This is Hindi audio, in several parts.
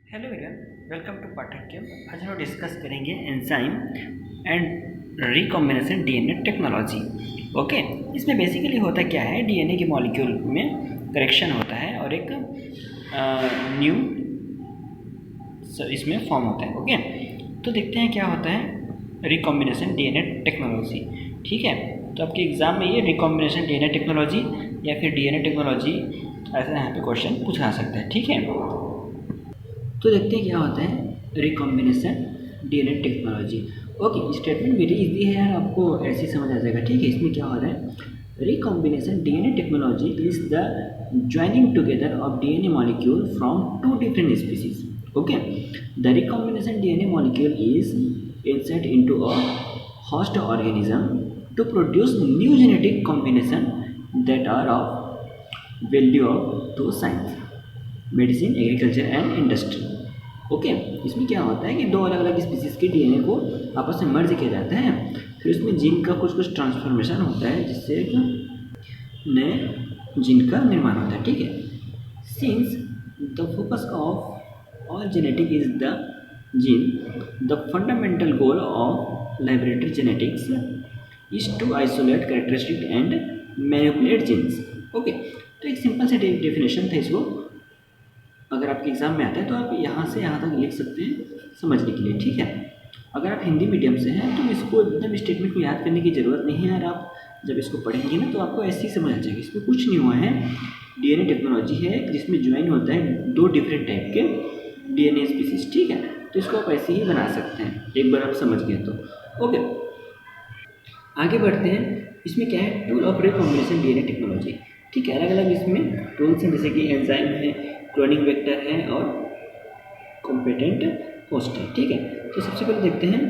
हेलो एवरीवन, वेलकम टू पाठ्यक्रम। आज हम डिस्कस करेंगे enzyme and recombination DNA technology. Okay, इसमें बेसिकली होता क्या है, डीएनए के मॉलिक्यूल में करेक्शन होता है और एक न्यू इसमें फॉर्म होता है। ओके, तो देखते हैं क्या होता है रिकॉम्बिनेशन डीएनए टेक्नोलॉजी। ठीक है, तो आपके एग्जाम में ये रिकॉम्बिनेशन डीएनए टेक्नोलॉजी या फिर डीएनए टेक्नोलॉजी ऐसा यहाँ पे क्वेश्चन पूछा सकता है। ठीक है, तो देखते हैं क्या होता है recombination DNA technology. Okay, statement very easy है यार, आपको ऐसे ही समझ आ जाएगा। ठीक है, इसमें क्या हो रहा है, recombination DNA technology is the joining together of DNA molecule from two different species. Okay, the recombination DNA molecule is insert into a host organism to produce new genetic combination that are of value to science, medicine, agriculture and industry. Okay, इसमें क्या होता है कि दो अलग अलग स्पीसीज के डीएनए को आपस में मर्ज किया जाता है, फिर उसमें जीन का कुछ ट्रांसफॉर्मेशन होता है जिससे एक नए जीन का निर्माण होता है। ठीक है, since the focus of all genetic is the gene, the fundamental goal of laboratory genetics is to isolate characteristic and manipulate genes. Okay, तो एक सिंपल सा डेफिनेशन था इसको, अगर आपके एग्ज़ाम में आता है तो आप यहाँ से यहाँ तक लिख सकते हैं समझने के लिए। ठीक है, अगर आप हिंदी मीडियम से हैं तो इसको एकदम स्टेटमेंट को याद करने की ज़रूरत नहीं है यार, आप जब इसको पढ़ेंगे ना तो आपको ऐसे ही समझ आ जाएगा। इसमें कुछ नहीं हुआ है, डीएनए टेक्नोलॉजी है जिसमें ज्वाइन होता है दो डिफरेंट टाइप के डीएनए स्पीसीज। ठीक है, तो इसको आप ऐसे ही बना सकते हैं एक बार आप समझ गए तो। ओके, आगे बढ़ते हैं। इसमें क्या है, tool of recombination DNA technology. ठीक है, अलग अलग इसमें टूल्स हैं, जैसे कि एंजाइम है, क्लोनिंग वेक्टर है और कॉम्पिटेंट होस्ट है। ठीक है, तो सबसे पहले देखते हैं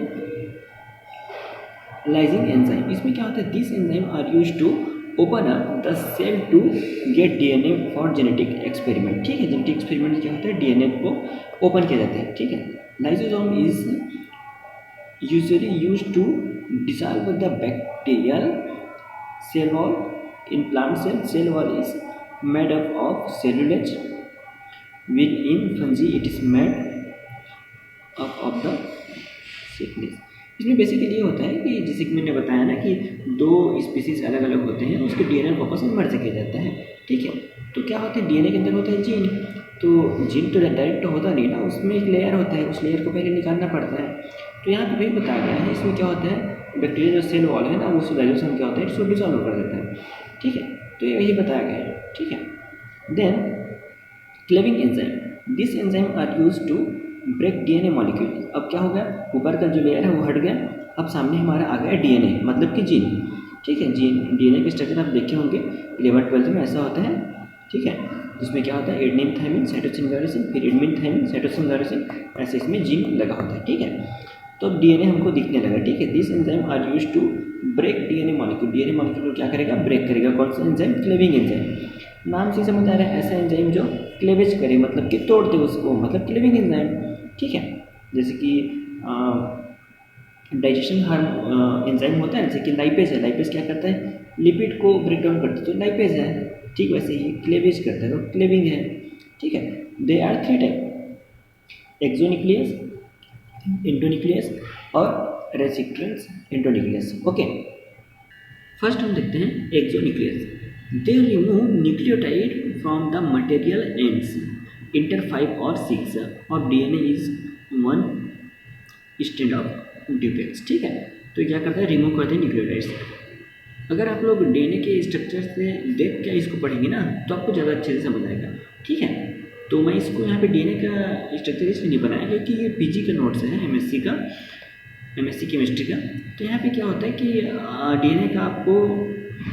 लाइजिंग एंजाइम। इसमें क्या होता है, this enzyme are use to open up the cell to get DNA for genetic experiment. ठीक है, जेनेटिक एक्सपेरिमेंट क्या होता है, डीएनए को ओपन किया जाता है। ठीक है, lysosome is usually used to dissolve the bacterial cell wall. In plant cell wall is made up of cellulose, while in fungi it is made up of the thickness. इसमें बेसिकली ये होता है कि जैसे कि मैंने बताया ना कि दो स्पीसीज अलग अलग होते हैं, उसके डीएनए को आपस में मर्ज किया जाता है। ठीक है, तो क्या होता है, डीएनए के अंदर होता है जीन, तो जीन तो डायरेक्ट होता नहीं ना, उसमें एक लेयर होता है, उस लेयर को पहले निकालना पड़ता है। तो यहाँ पे भी बताया गया है, इसमें क्या होता है, बैक्टीरिया जो सेल वॉल है ना, उस डाइल्यूशन क्या होता है, इसको डिसॉल्व कर देता है। ठीक है, तो ये वही बताया गया है। ठीक है, then cleaving enzyme, this enzyme are use to break DNA molecule. अब क्या हो गया, ऊपर का जो लेयर है वो हट गया, अब सामने हमारा आ गया डीएनए मतलब कि जीन। ठीक है, जीन डीएनए के स्ट्रक्चर आप देखे होंगे 11th-12th में, ऐसा होता है। ठीक है, जिसमें क्या होता है, एडेनिन थायमिन साइटोसिन गायरोसिन, फिर एडेनिन थायमिन साइटोसिन गायरोसिन, ऐसे इसमें जीन लगा होता है। ठीक है, तो डीएनए हमको दिखने लगा। ठीक है, this enzyme are use to break DNA molecule. DNA molecule को क्या करेगा, ब्रेक करेगा। कौन सा एंजाइम, क्लेविंग एंजाइम। नाम से समझ आ रहा है, ऐसा एंजाइम जो क्लेवेज करे, मतलब कि तोड़ दे उसको, मतलब क्लेविंग एंजाइम। ठीक है, जैसे कि डाइजेशन हार्म एंजाइम होता है, जैसे कि लाइपेज है, लाइपेज क्या करता है, लिपिड को ब्रेक डाउन करता है, तो लाइपेज है। ठीक, वैसे ही क्लेवेज करता है तो क्लेविंग है। ठीक है, they are 3 type, exonuclease, endonuclease और रेसिस्टेंस इंडोन्यूक्लियस। ओके, फर्स्ट हम देखते हैं exonuclease. They remove nucleotide from the material ends inter 5 और 6 और DNA is 1 stand of defects. ठीक है, तो क्या करता है, रिमूव करते हैं न्यूक्लियोटाइड्स। अगर आप लोग डीएनए के स्ट्रक्चर से देख के इसको पढ़ेंगे ना तो आपको ज़्यादा अच्छे से समझ आएगा। ठीक है, तो मैं इसको यहाँ पे डीएनए का स्ट्रक्चर इसलिए नहीं बनाया क्योंकि ये पीजी का नोट्स है, एमएससी केमिस्ट्री का। तो यहाँ पे क्या होता है कि डीएनए का आपको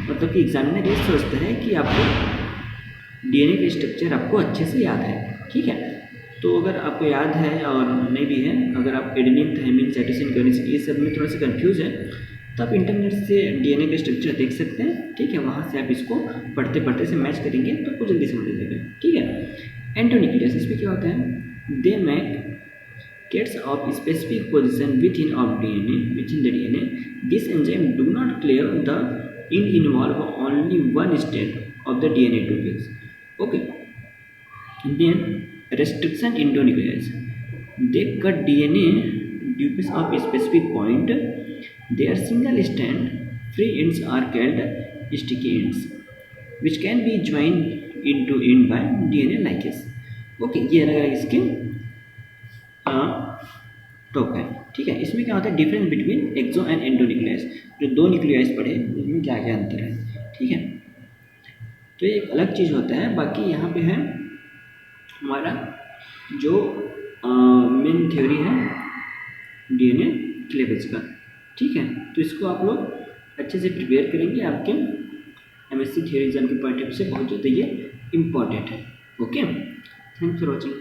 मतलब कि एग्जामिनर ये सोचता है कि आपको डीएनए का स्ट्रक्चर आपको अच्छे से याद है। ठीक है, तो अगर आपको याद है और नहीं भी है, अगर आप एडेनिन थायमिन साइटोसिन गायरोसिन ये सब में थोड़ा सा कंफ्यूज है तो आप इंटरनेट से डीएनए का स्ट्रक्चर देख सकते हैं। ठीक है, वहाँ से आप इसको पढ़ते पढ़ते से मैच करेंगे तो आपको जल्दी समझ आ जाएगा। ठीक है, एंडोन्यूक्लियस, इसमें क्या होता है, they make gets of specific position within the DNA. This enzyme do not clear the involve only one state of the DNA to fix. Okay. Then restriction endonuclease. They cut DNA duplicates of a specific point. Their single strand free ends are called sticky ends, which can be joined into end by DNA ligase. Okay, ये अलग अलग इसके टॉप है। ठीक है, इसमें क्या होता है difference between exo and endonuclease, जो दो न्यूक्लियस पढ़े उसमें क्या क्या अंतर है। ठीक है, तो ये एक अलग चीज़ होता है। बाकी यहाँ पे है हमारा जो मेन थ्योरी है डीएनए क्लीवेज का। ठीक है, तो इसको आप लोग अच्छे से प्रिपेयर करेंगे, आपके एमएससी थ्योरी एग्जाम के पॉइंट ऑफ व्यू से बहुत ज़्यादा ये इम्पॉर्टेंट है। Okay, thanks for watching.